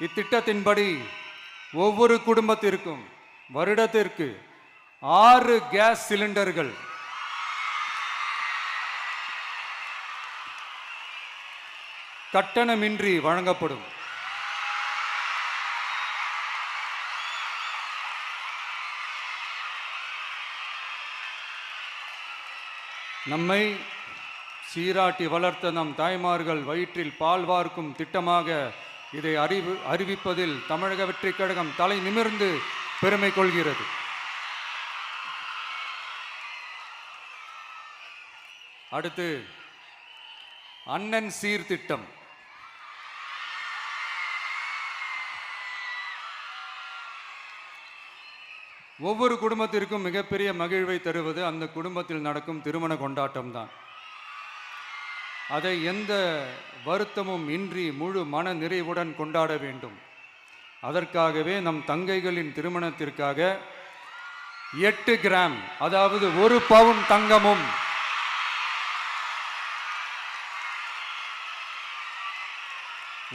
இத்திட்டத்தின்படி ஒவ்வொரு குடும்பத்திற்கும் வருடத்திற்கு 6 கேஸ் சிலிண்டர்கள் கட்டணமின்றி வழங்கப்படும். நம்மை சீராட்டி வளர்த்த நம் தாய்மார்கள் வயிற்றில் பால் வார்க்கும் திட்டமாக இதை அறிவிப்பதில் தமிழக வெற்றிக் கழகம் தலை நிமிர்ந்து பெருமை கொள்கிறது. அடுத்து அண்ணன் சீர்திட்டம். ஒவ்வொரு குடும்பத்திற்கும் மிகப்பெரிய மகிழ்வை தருவது அந்த குடும்பத்தில் நடக்கும் திருமண கொண்டாட்டம் தான். அதை எந்த வருத்தமும் இன்றி முழு மன நிறைவுடன் கொண்டாட வேண்டும். அதற்காகவே நம் தங்கைகளின் திருமணத்திற்காக 8 கிராம், அதாவது 1 பவுன் தங்கமும்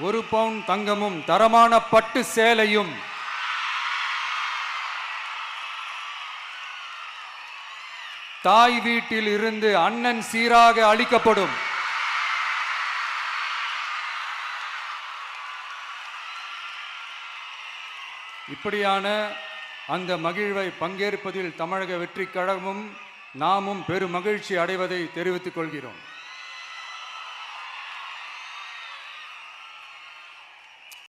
1 பவுன் தங்கமும் தரமான பட்டு சேலையும் தாய் வீட்டில் இருந்து அண்ணன் சீராக அளிக்கப்படும். இப்படியான அந்த மகிழ்வை பங்கேற்பதில் தமிழக வெற்றிக் கழகமும் நாமும் பெரும் மகிழ்ச்சி அடைவதை தெரிவித்துக் கொள்கிறோம்.